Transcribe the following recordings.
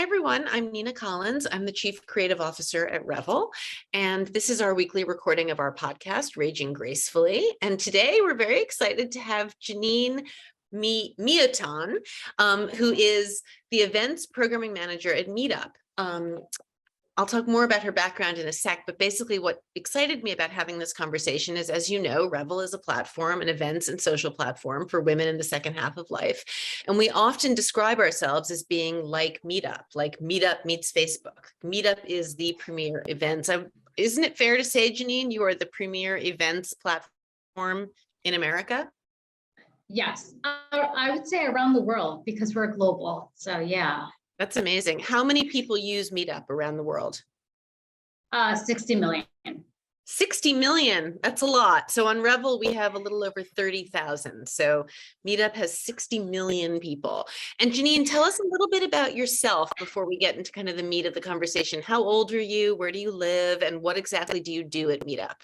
Hi, everyone. I'm Nina Collins. I'm the Chief Creative Officer at Revel, and this is our weekly recording of our podcast, Raging Gracefully. And today we're very excited to have Jeanine Mioton, who is the Events Programming Manager at Meetup. I'll talk more about her background in a sec, but basically what excited me about having this conversation is, as you know, Revel is a platform, an events and social platform for women in the second half of life. And we often describe ourselves as being like Meetup meets Facebook. Meetup is the premier events. Isn't it fair to say, Jeanine, you are the premier events platform in America? Yes, I would say around the world because we're global. So yeah. That's amazing. How many people use Meetup around the world? 60 million. 60 million. That's a lot. So on Revel, we have a little over 30,000. So Meetup has 60 million people. And Jeanine, tell us a little bit about yourself before we get into kind of the meat of the conversation. How old are you? Where do you live? And what exactly do you do at Meetup?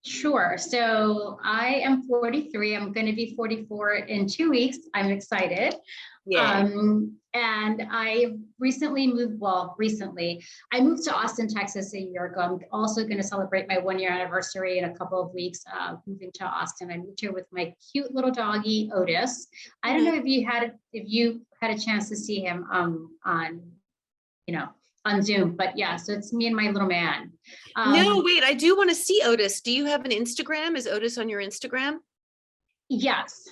Sure. So I am 43. I'm going to be 44 in 2 weeks. I'm excited. Yeah. And I recently moved, I moved to Austin, Texas a year ago. I'm also going to celebrate my 1-year anniversary in a couple of weeks, moving to Austin. I moved here with my cute little doggy, Otis. I don't know if you had a chance to see him on Zoom, but yeah, so it's me and my little man. No, wait, I do want to see Otis. Do you have an Instagram? Is Otis on your Instagram? Yes.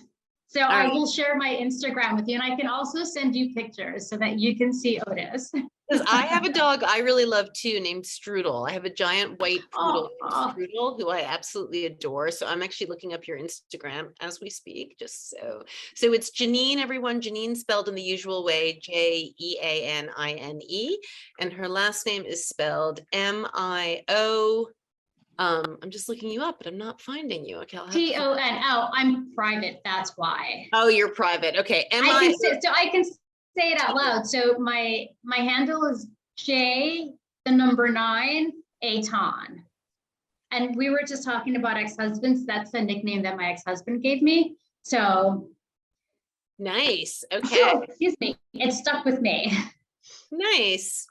So I will share my Instagram with you, and I can also send you pictures so that you can see Otis. Because I have a dog I really love too, named Strudel. I have a giant white poodle named Strudel, who I absolutely adore. So I'm actually looking up your Instagram as we speak, just so. So it's Jeanine, everyone. Jeanine spelled in the usual way, Jeanine, and her last name is spelled Mio. I'm just looking you up, but I'm not finding you. Okay, Ton. Oh, I'm private. That's why. Oh, you're private. Okay, I can say it out loud. So my handle is J, the number 9, Aton. And we were just talking about ex-husbands. That's the nickname that my ex-husband gave me. So nice. Okay. Oh, excuse me. It stuck with me. Nice.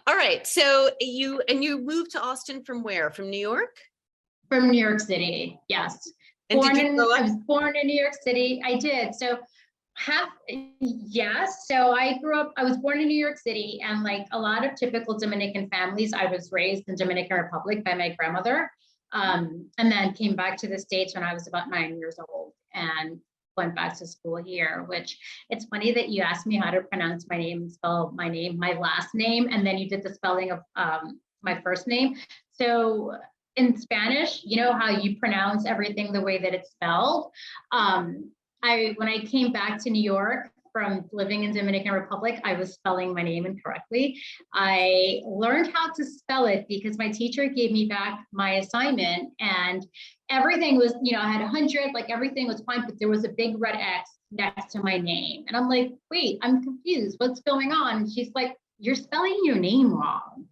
All right. So you moved to Austin from where? From New York? From New York City. Yes. I was born in New York City. I did. So yes. So I was born in New York City, and like a lot of typical Dominican families, I was raised in Dominican Republic by my grandmother. And then came back to the States when I was about 9 years old and went back to school here, which it's funny that you asked me how to pronounce my name, spell my name, my last name, and then you did the spelling of my first name. So in Spanish, you know how you pronounce everything the way that it's spelled. When I came back to New York from living in Dominican Republic, I was spelling my name incorrectly. I learned how to spell it because my teacher gave me back my assignment, and everything was, I had 100, like everything was fine, but there was a big red X next to my name. And I'm like, wait, I'm confused. What's going on? And she's like, you're spelling your name wrong.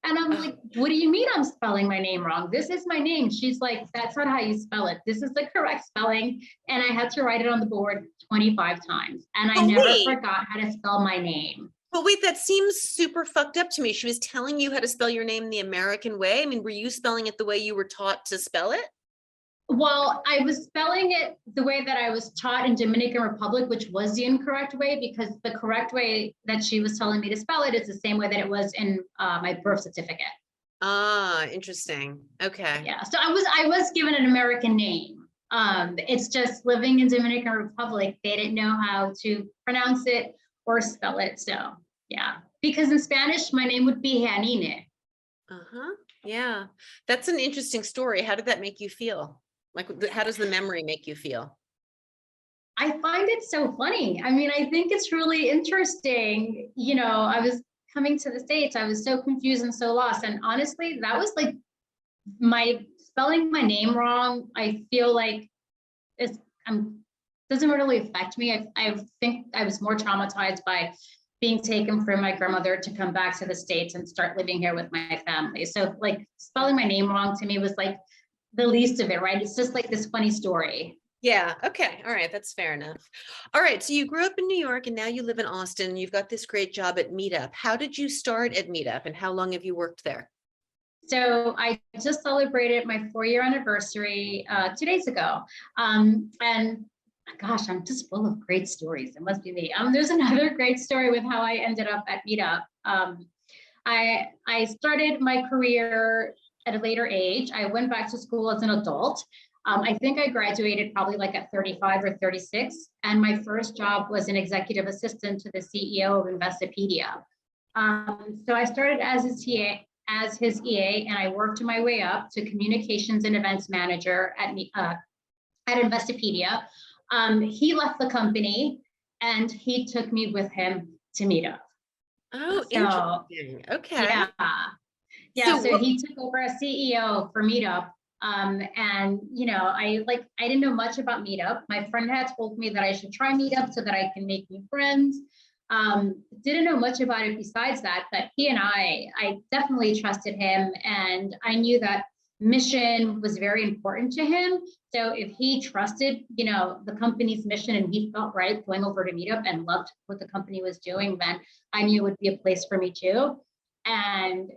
And I'm like, what do you mean I'm spelling my name wrong? This is my name. She's like, that's not how you spell it. This is the correct spelling. And I had to write it on the board 25 times. And I never forgot how to spell my name. But wait, that seems super fucked up to me. She was telling you how to spell your name the American way. I mean, were you spelling it the way you were taught to spell it? Well, I was spelling it the way that I was taught in Dominican Republic, which was the incorrect way, because the correct way that she was telling me to spell it is the same way that it was in my birth certificate. Ah, interesting. Okay. Yeah, so I was given an American name. It's just living in Dominican Republic, they didn't know how to pronounce it or spell it. So yeah, because in Spanish, my name would be Jeanine. Yeah, that's an interesting story. How did that make you feel? Like, how does the memory make you feel? I find it so funny. I mean, I think it's really interesting. I was coming to the States, I was so confused and so lost. And honestly, that was like my spelling my name wrong. I feel like it doesn't really affect me. I think I was more traumatized by being taken from my grandmother to come back to the States and start living here with my family. So like spelling my name wrong to me was like the least of it, right? It's just like this funny story. Yeah. Okay. All right. That's fair enough. All right. So you grew up in New York and now you live in Austin. You've got this great job at Meetup. How did you start at Meetup and how long have you worked there? So I just celebrated my 4-year anniversary 2 days ago. And gosh, I'm just full of great stories. It must be me. There's another great story with how I ended up at Meetup. I started my career at a later age. I went back to school as an adult. I think I graduated probably like at 35 or 36. And my first job was an executive assistant to the CEO of Investopedia. So I started as his EA, and I worked my way up to communications and events manager at Investopedia. He left the company and he took me with him to Meetup. Oh, So interesting. Okay. yeah, yeah. So So what, he took over as CEO for Meetup. And I didn't know much about Meetup. My friend had told me that I should try Meetup so that I can make new friends. Didn't know much about it besides that, but he and I definitely trusted him, and I knew that mission was very important to him. So if he trusted, the company's mission and he felt right going over to Meetup and loved what the company was doing, then I knew it would be a place for me too. And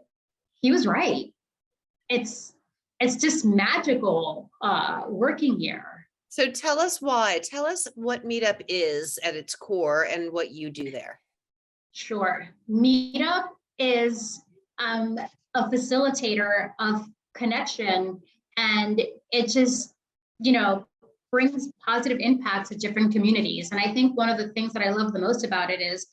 he was right. It's just magical working here. so tell us why. Tell us what Meetup is at its core and what you do there. Sure. Meetup is a facilitator of connection, and it just, brings positive impact to different communities. And I think one of the things that I love the most about it is,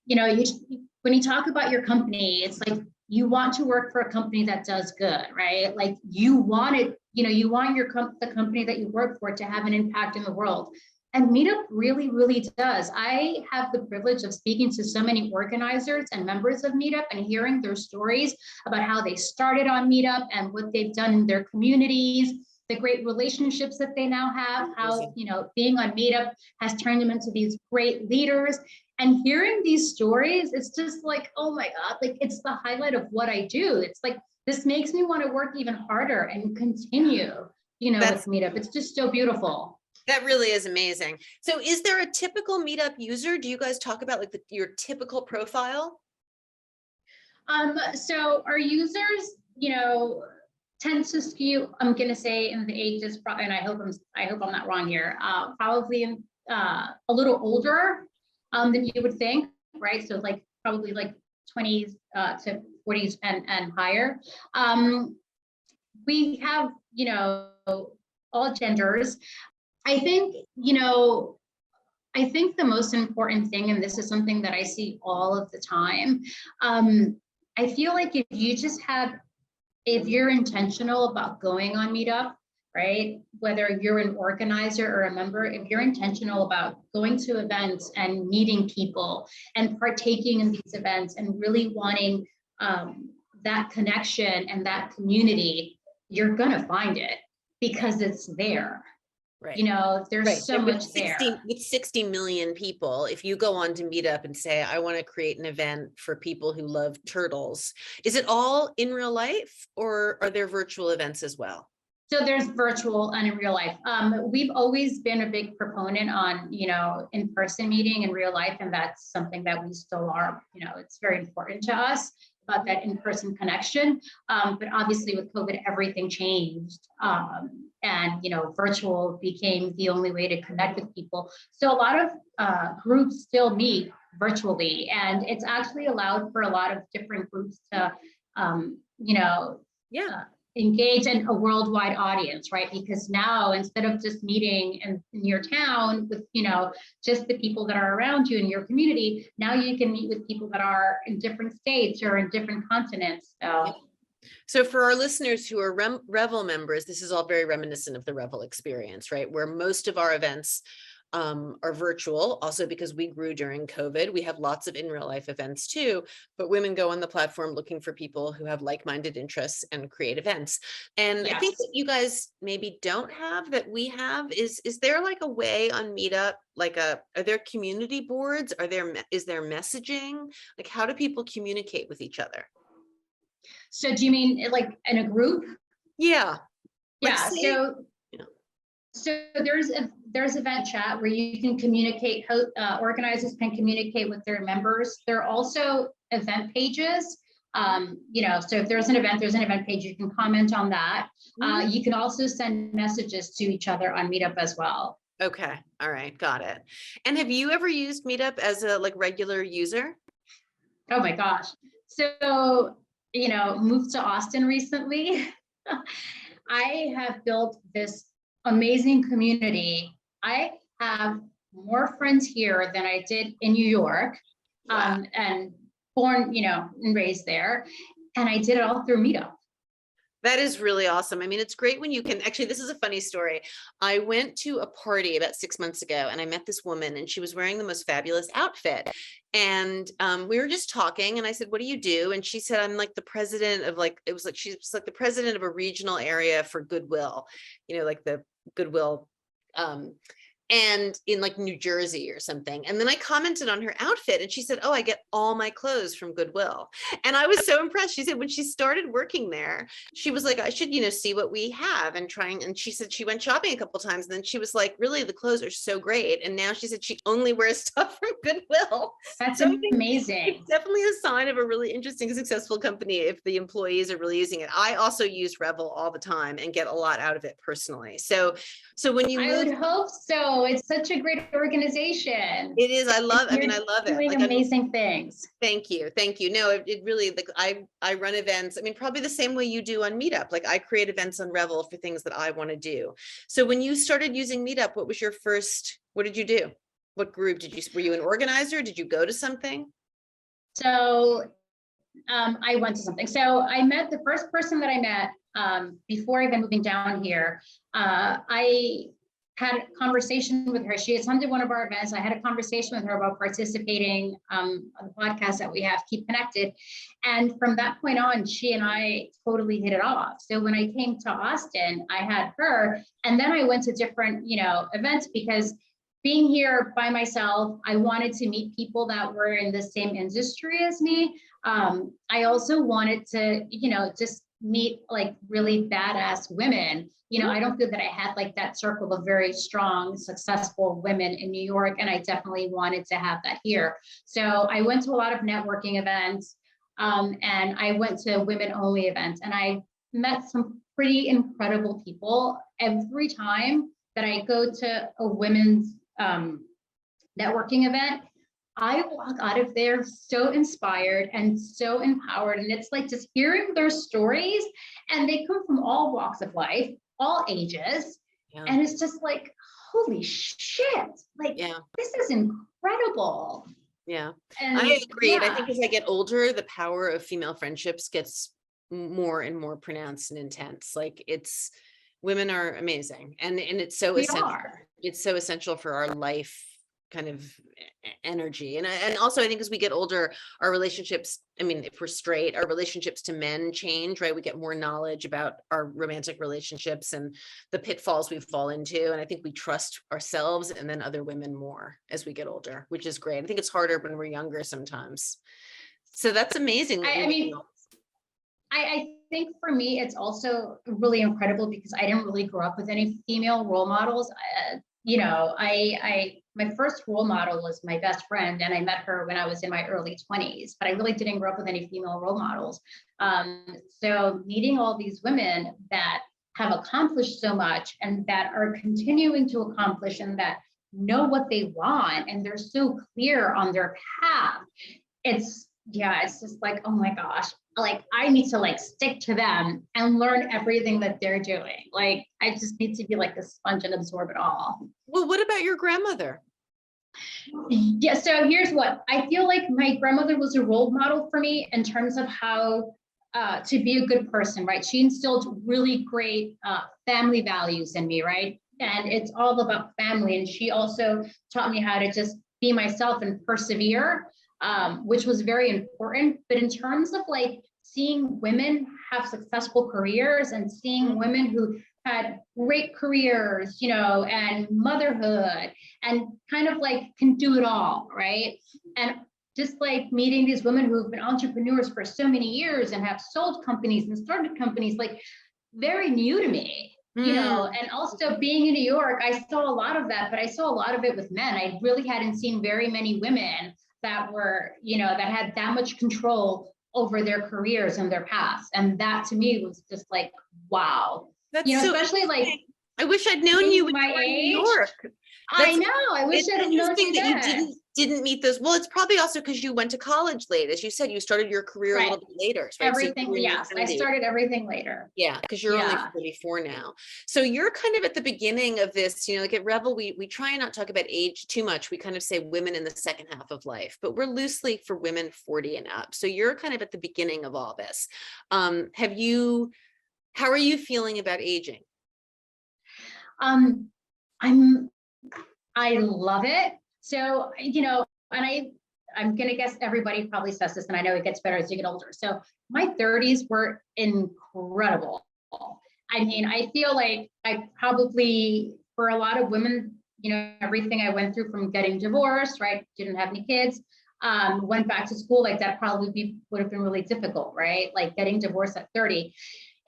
when you talk about your company, it's like you want to work for a company that does good, right? Like you want it, you want the company that you work for to have an impact in the world. And Meetup really, really does. I have the privilege of speaking to so many organizers and members of Meetup and hearing their stories about how they started on Meetup and what they've done in their communities, the great relationships that they now have, how, being on Meetup has turned them into these great leaders. And hearing these stories, it's just like, oh my God, like it's the highlight of what I do. It's like, this makes me want to work even harder and continue, That's with Meetup. It's just so beautiful. That really is amazing. So is there a typical Meetup user? Do you guys talk about like your typical profile? So our users, tend to skew, I'm gonna say in the ages, and I hope I'm not wrong here, probably a little older than you would think, right? So like probably like 20s to 40s and higher. We have, all genders. I think, the most important thing, and this is something that I see all of the time, I feel like if you're intentional about going on Meetup, right? Whether you're an organizer or a member, if you're intentional about going to events and meeting people and partaking in these events and really wanting that connection and that community, you're gonna find it because it's there. Right. There's Right. so With much 60, there. with 60 million people, if you go on to Meetup and say, I want to create an event for people who love turtles, is it all in real life or are there virtual events as well? So there's virtual and in real life. We've always been a big proponent on, in-person meeting in real life, and that's something that we still are. It's very important to us about that in-person connection. But obviously with COVID, everything changed. And virtual became the only way to connect with people. So a lot of groups still meet virtually, and it's actually allowed for a lot of different groups to, Yeah. engage in a worldwide audience, right? Because now instead of just meeting in your town with, just the people that are around you in your community, now you can meet with people that are in different states or in different continents. So. So for our listeners who are Revel members, this is all very reminiscent of the Revel experience, right? Where most of our events are virtual, also because we grew during COVID. We have lots of in real life events too, but women go on the platform looking for people who have like-minded interests and create events. And Yes. I think what you guys maybe don't have that we have is there like a way on Meetup, are there community boards? Is there messaging? Like how do people communicate with each other? So do you mean like in a group? Yeah. Like Yeah. say, So you know, So there's event chat where you can communicate, organizers can communicate with their members. There are also event pages. So if there's an event page, you can comment on that. You can also send messages to each other on Meetup as well. Okay. All right. Got it. And have you ever used Meetup as a regular user? Oh my gosh. So, moved to Austin recently. I have built this amazing community. I have more friends here than I did in New York. Wow. And born, and raised there. And I did it all through Meetup. That is really awesome. I mean, it's great when you can actually, this is a funny story. I went to a party about 6 months ago and I met this woman and she was wearing the most fabulous outfit. And we were just talking and I said, what do you do? And she said, I'm like the president of she's like the president of a regional area for Goodwill, like the Goodwill, and in New Jersey or something. And then I commented on her outfit and she said, oh, I get all my clothes from Goodwill. And I was so impressed. She said when she started working there, she was like, I should, see what we have and and she said she went shopping a couple of times and then she was like, really, the clothes are so great. And now she said she only wears stuff from Goodwill. That's so amazing. It's definitely a sign of a really interesting, successful company if the employees are really using it. I also use Revel all the time and get a lot out of it personally. So when you I would hope so. It's such a great organization. It is. I love it. Doing amazing things. Thank you. No, it really, I run events. I mean, probably the same way you do on Meetup. I create events on Revel for things that I want to do. So when you started using Meetup, what did you do? What group were you an organizer? Did you go to something? So I went to something. So I met the first person that I met before even moving down here. I had a conversation with her. She attended one of our events. I had a conversation with her about participating on the podcast that we have, Keep Connected. And from that point on, she and I totally hit it off. So when I came to Austin, I had her, and then I went to different, events because being here by myself, I wanted to meet people that were in the same industry as me. I also wanted to, just meet really badass women. I don't feel that I had that circle of very strong, successful women in New York, and I definitely wanted to have that here. So I went to a lot of networking events, and I went to women-only events, and I met some pretty incredible people. Every time that I go to a women's networking event, I walk out of there so inspired and so empowered. And it's just hearing their stories, and they come from all walks of life, all ages. Yeah. And it's just holy shit. This is incredible. Yeah, and I agree. Yeah. I think as I get older, the power of female friendships gets more and more pronounced and intense. Women are amazing. And it's so essential. It's so essential for our life kind of energy. And also I think as we get older, our relationships, I mean, if we're straight, our relationships to men change, right? We get more knowledge about our romantic relationships and the pitfalls we fall into. And I think we trust ourselves and then other women more as we get older, which is great. I think it's harder when we're younger sometimes. So that's amazing. I think for me, it's also really incredible because I didn't really grow up with any female role models. My first role model was my best friend, and I met her when I was in my early 20s, but I really didn't grow up with any female role models. So meeting all these women that have accomplished so much and that are continuing to accomplish and that know what they want and they're so clear on their path. It's just oh my gosh, I need to stick to them and learn everything that they're doing. I just need to be a sponge and absorb it all. Well, what about your grandmother? Yeah, so here's what I feel my grandmother was a role model for me in terms of how to be a good person, right? She instilled really great family values in me, right? And it's all about family. And she also taught me how to just be myself and persevere, which was very important. But in terms of seeing women have successful careers and seeing women who had great careers, and motherhood and kind of can do it all, right? And just meeting these women who've been entrepreneurs for so many years and have sold companies and started companies, very new to me. And also being in New York, I saw a lot of that, but I saw a lot of it with men. I really hadn't seen very many women that were, that had that much control over their careers and their paths. And that to me was just like, wow. That's so especially like, I wish I'd known you when my you were in age. New York. I know. I wish I'd have known you that then. you didn't meet those. Well, it's probably also because you went to college late. As you said, you started your career a little bit later. Right? Everything, yes. I started everything later. Yeah, because you're only 44 now. So you're kind of at the beginning of this, like at Revel, we try and not talk about age too much. We kind of say women in the second half of life, but we're loosely for women 40 and up. So you're kind of at the beginning of all this. How are you feeling about aging? I love it. So, and I'm going to guess everybody probably says this, and I know it gets better as you get older. So my 30s were incredible. I mean, I feel like I probably, for a lot of women, everything I went through from getting divorced, right? Didn't have any kids, went back to school, like that probably would have been really difficult, right? Like getting divorced at 30.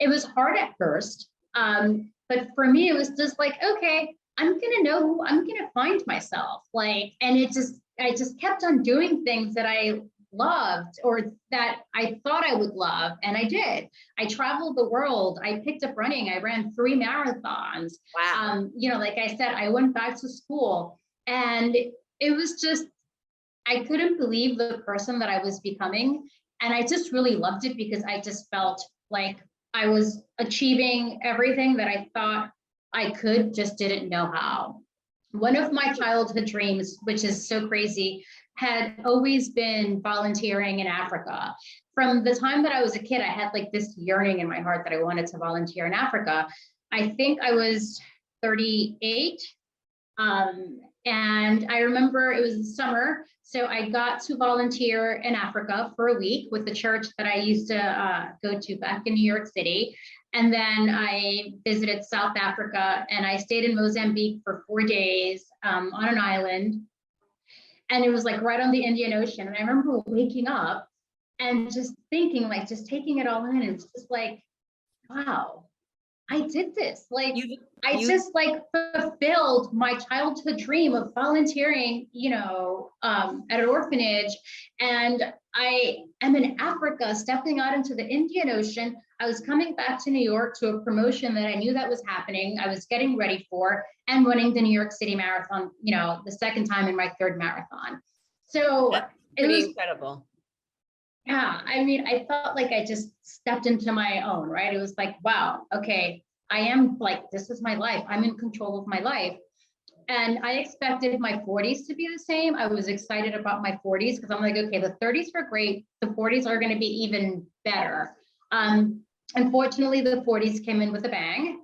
It was hard at first. But for me, it was just like, okay, I'm going to know who I'm going to find myself. Like, and I just kept on doing things that I loved or that I thought I would love. And I did. I traveled the world. I picked up running. I ran 3 marathons. Wow. Like I said, I went back to school, and it was just, I couldn't believe the person that I was becoming. And I just really loved it because I just felt like I was achieving everything that I thought I could, just didn't know how. One of my childhood dreams, which is so crazy, had always been volunteering in Africa. From the time that I was a kid, I had like this yearning in my heart that I wanted to volunteer in Africa. I think I was 38. And I remember it was the summer, so I got to volunteer in Africa for a week with the church that I used to go to back in New York City. And then I visited South Africa, and I stayed in Mozambique for 4 days on an island. And it was like right on the Indian Ocean. And I remember waking up and just thinking, like, just taking it all in. And it's just like, wow, I did this. Like, I just like fulfilled my childhood dream of volunteering, at an orphanage. And I am in Africa, stepping out into the Indian Ocean. I was coming back to New York to a promotion that I knew that was happening. I was getting ready for, and running the New York City Marathon, the second time in my 3rd marathon. So it was incredible. Yeah, I mean, I felt like I just stepped into my own, right? It was like, wow, okay, I am like, this is my life. I'm in control of my life. And I expected my 40s to be the same. I was excited about my 40s because I'm like, okay, the 30s were great. The 40s are going to be even better. Unfortunately, the 40s came in with a bang.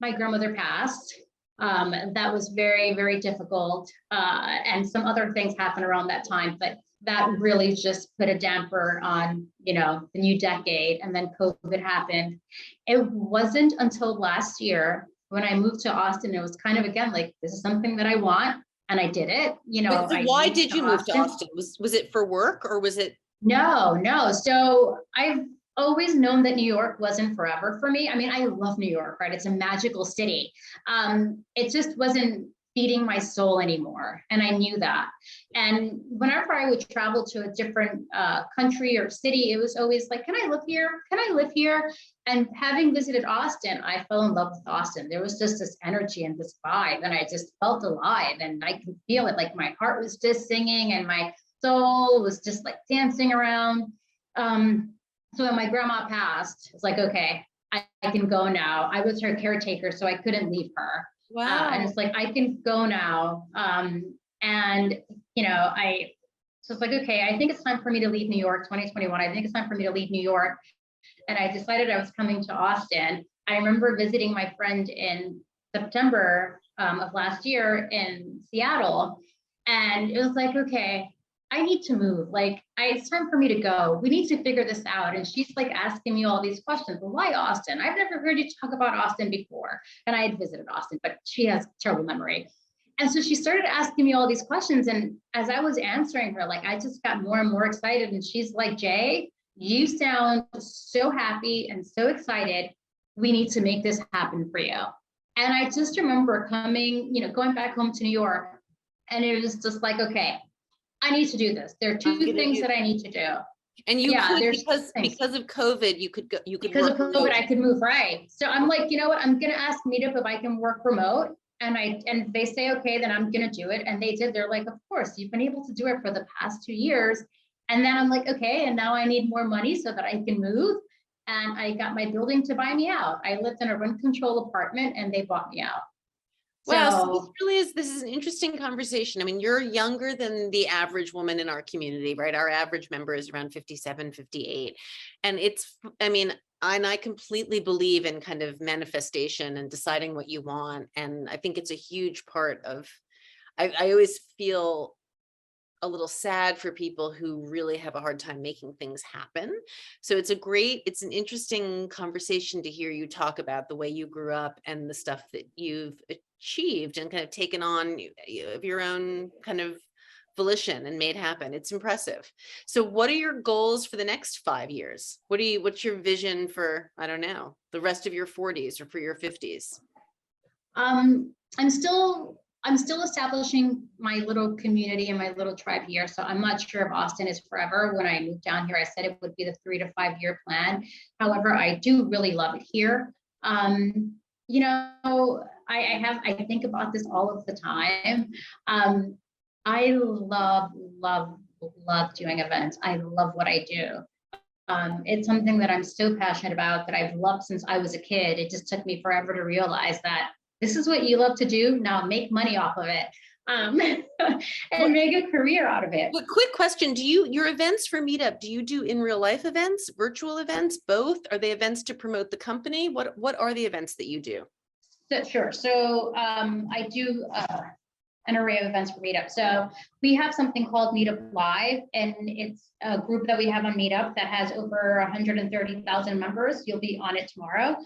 My grandmother passed. That was very, very difficult. And some other things happened around that time, but that really just put a damper on, the new decade. And then COVID happened. It wasn't until last year when I moved to Austin, it was kind of, again, like, this is something that I want. And I did it, Why did you move to Austin? Was it for work, or was it? No. So I've always known that New York wasn't forever for me. I mean, I love New York, right? It's a magical city. It just wasn't feeding my soul anymore. And I knew that. And whenever I would travel to a different country or city, it was always like, can I live here? Can I live here? And having visited Austin, I fell in love with Austin. There was just this energy and this vibe, and I just felt alive, and I could feel it. Like my heart was just singing and my soul was just like dancing around. So when my grandma passed, it's like, okay, I can go now. I was her caretaker, so I couldn't leave her. Wow. And it's like, I can go now. So it's like, okay, I think it's time for me to leave New York, 2021. I think it's time for me to leave New York. And I decided I was coming to Austin. I remember visiting my friend in September of last year in Seattle. And it was like, okay, I need to move. Like, it's time for me to go. We need to figure this out. And she's like asking me all these questions. Well, why Austin? I've never heard you talk about Austin before. And I had visited Austin, but she has terrible memory. And so she started asking me all these questions. And as I was answering her, like, I just got more and more excited. And she's like, Jay, you sound so happy and so excited. We need to make this happen for you. And I just remember coming, going back home to New York, and it was just like, okay, I need to do this. There are I'm two gonna things do, that I need to do. and you Yeah, could, there's things. because of COVID, you could go, you could Because of work COVID, remote. I could move, right? So I'm like, you know what? I'm gonna ask Meetup if I can work remote. And they say, okay, then I'm gonna do it. And they did. They're like, of course, you've been able to do it for the past 2 years. And then I'm like, okay, and now I need more money so that I can move. And I got my building to buy me out. I lived in a rent control apartment and they bought me out. Wow, so this So really is, this is an interesting conversation. I mean, you're younger than the average woman in our community, right? Our average member is around 57, 58. And it's, I mean, I completely believe in kind of manifestation and deciding what you want. And I think it's a huge part of, I always feel a little sad for people who really have a hard time making things happen. So it's an interesting conversation to hear you talk about the way you grew up and the stuff that you've achieved and kind of taken on of your own kind of volition and made happen. It's impressive. So what are your goals for the next 5 years? What's your vision for, I don't know, the rest of your 40s or for your 50s? I'm still establishing my little community and my little tribe here. So I'm not sure if Austin is forever. When I moved down here, I said it would be the 3 to 5 year plan. However, I do really love it here. I think about this all of the time. I love doing events. I love what I do. It's something that I'm so passionate about, that I've loved since I was a kid. It just took me forever to realize that this is what you love to do. Now make money off of it, and make a career out of it. But quick question, your events for Meetup, do you do in real life events, virtual events, both? Are they events to promote the company? What are the events that you do? Sure. So I do an array of events for Meetup. So we have something called Meetup Live, and it's a group that we have on Meetup that has over 130,000 members. You'll be on it tomorrow,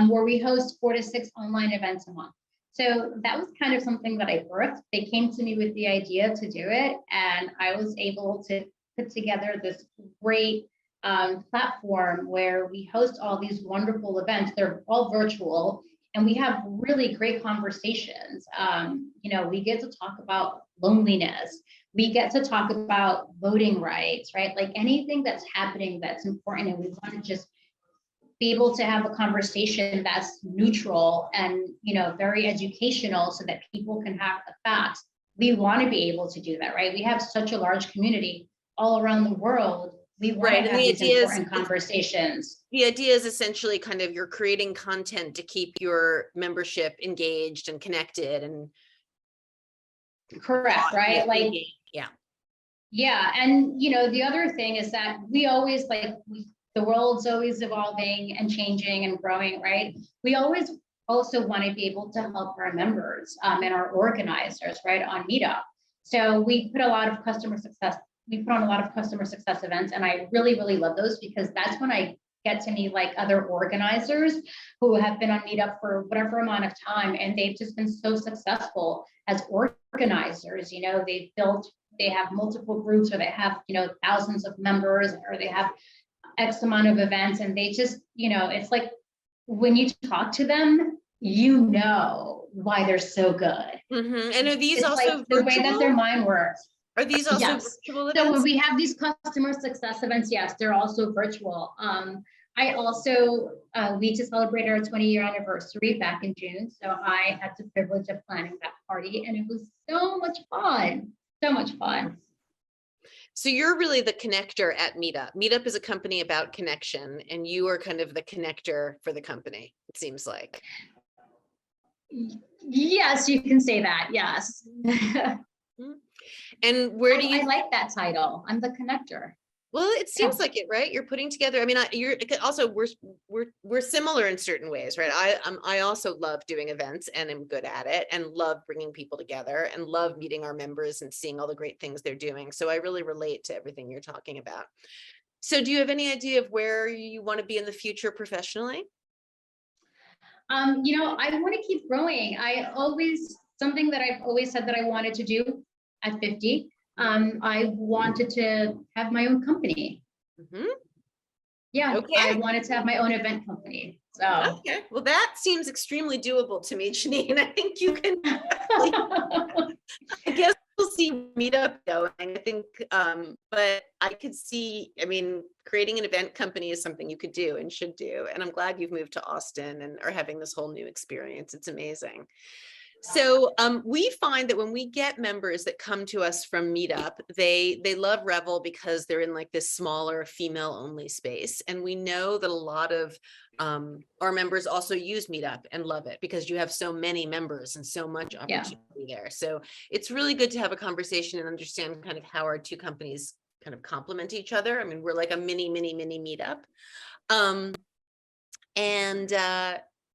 where we host 4 to 6 online events a month. So that was kind of something that I birthed. They came to me with the idea to do it, and I was able to put together this great platform where we host all these wonderful events. They're all virtual, and we have really great conversations. We get to talk about loneliness. We get to talk about voting rights, right? Like anything that's happening that's important, and we want to just be able to have a conversation that's neutral and very educational, so that people can have the facts. We want to be able to do that, right? We have such a large community all around the world. We want to have these important conversations. The idea is essentially kind of you're creating content to keep your membership engaged and connected and correct, right? Like, yeah. And the other thing is that we always the world's always evolving and changing and growing, right? We always also want to be able to help our members and our organizers, right, on Meetup. So we put on a lot of customer success events, and I really, really love those, because that's when I get to meet like other organizers who have been on Meetup for whatever amount of time, and they've just been so successful as organizers. They have multiple groups, or they have thousands of members, or they have X amount of events, and they just it's like when you talk to them, why they're so good. Mm-hmm. And are these it's also like the way that their mind works. Are these also virtual events? So when we have these customer success events, yes, they're also virtual. I also, we just celebrated our 20-year anniversary back in June. So I had the privilege of planning that party, and it was so much fun. So much fun. So you're really the connector at Meetup. Meetup is a company about connection, and you are kind of the connector for the company, it seems like. Yes, you can say that. Yes. And where do you? I like that title. I'm the connector. Well, it seems like it, right? You're putting together. I mean, you're also we're similar in certain ways, right? I also love doing events and am good at it, and love bringing people together, and love meeting our members and seeing all the great things they're doing. So I really relate to everything you're talking about. So do you have any idea of where you want to be in the future professionally? I want to keep growing. Something that I've always said that I wanted to do at 50. I wanted to have my own company. Mm-hmm. Yeah, okay. I wanted to have my own event company. So. Okay, well, that seems extremely doable to me, Jeanine. I think you can, I guess we'll see Meetup going. I think, but I could see, I mean, creating an event company is something you could do and should do. And I'm glad you've moved to Austin and are having this whole new experience. It's amazing. So we find that when we get members that come to us from Meetup, they love Revel because they're in like this smaller female only space. And we know that a lot of our members also use Meetup and love it because you have so many members and so much opportunity there. So it's really good to have a conversation and understand kind of how our two companies kind of complement each other. I mean, we're like a mini Meetup.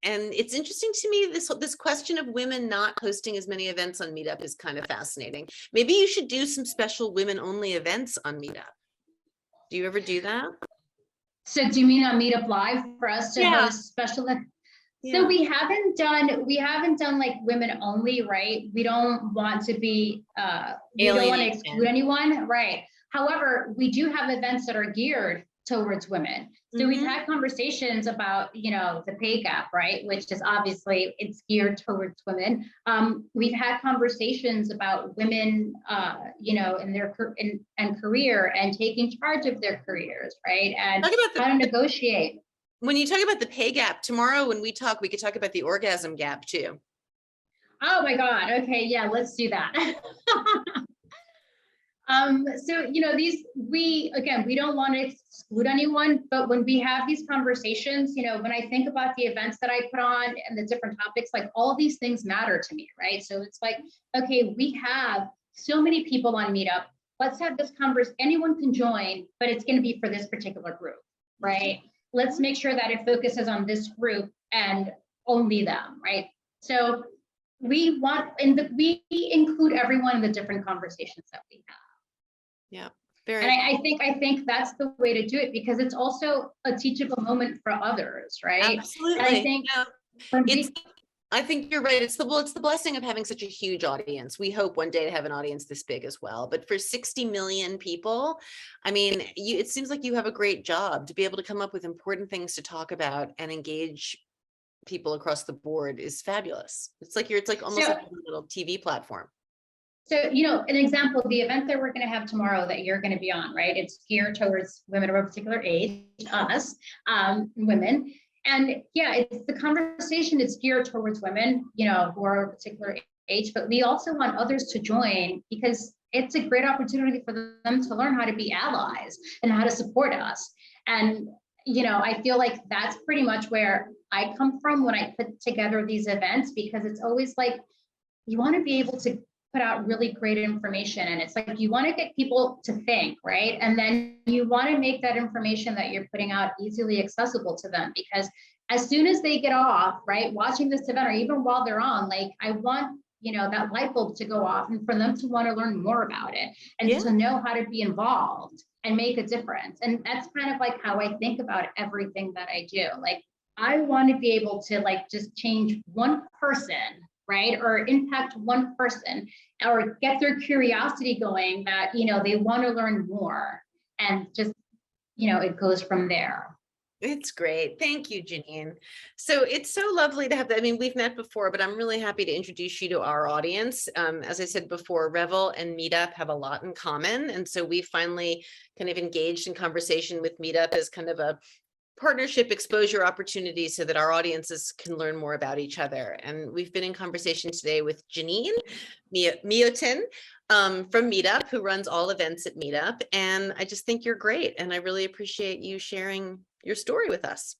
And it's interesting to me, this question of women not hosting as many events on Meetup is kind of fascinating. Maybe you should do some special women only events on Meetup. Do you ever do that? So do you mean on Meetup Live for us to host special? So we haven't done like women only, right? We don't want to be, we don't want to exclude anyone, right? However, we do have events that are geared towards women. So we've had conversations about, you know, the pay gap, right? Which is obviously it's geared towards women. We've had conversations about women, you know, in their career and taking charge of their careers, right? And how to negotiate. When you talk about the pay gap, tomorrow when we talk, we could talk about the orgasm gap too. Oh my God. Okay. Yeah, let's do that. So, you know, we don't want to exclude anyone, but when we have these conversations, you know, when I think about the events that I put on and the different topics, like all these things matter to me, right? So it's like, okay, we have so many people on Meetup. Let's have this conversation. Anyone can join, but it's going to be for this particular group, right? Let's make sure that it focuses on this group and only them, right? So we want, we include everyone in the different conversations that we have. Yeah. And I think that's the way to do it because it's also a teachable moment for others, right? Absolutely. And I think I think you're right. It's the blessing of having such a huge audience. We hope one day to have an audience this big as well. But for 60 million people, I mean, it seems like you have a great job to be able to come up with important things to talk about and engage people across the board is fabulous. It's like almost like a little TV platform. So, you know, an example, the event that we're going to have tomorrow that you're going to be on, right? It's geared towards women of a particular age, us, women. And yeah, it's the conversation, it's geared towards women, you know, who are of a particular age, but we also want others to join because it's a great opportunity for them to learn how to be allies and how to support us. And, you know, I feel like that's pretty much where I come from when I put together these events, because it's always like, you want to be able to put out really great information. And it's like, you want to get people to think, right? And then you want to make that information that you're putting out easily accessible to them, because as soon as they get off, right, watching this event, or even while they're on, like, I want, you know, that light bulb to go off and for them to want to learn more about it and to know how to be involved and make a difference. And that's kind of like how I think about everything that I do. Like, I want to be able to like just change one person, right? Or impact one person, or get their curiosity going that, you know, they want to learn more, and just, you know, it goes from there. It's great. Thank you, Jeanine. So it's so lovely to have that. I mean, we've met before, but I'm really happy to introduce you to our audience. As I said before, Revel and Meetup have a lot in common. And so we finally kind of engaged in conversation with Meetup as kind of a partnership exposure opportunity so that our audiences can learn more about each other. And we've been in conversation today with Jeanine Mioton from Meetup, who runs all events at Meetup. And I just think you're great. And I really appreciate you sharing your story with us.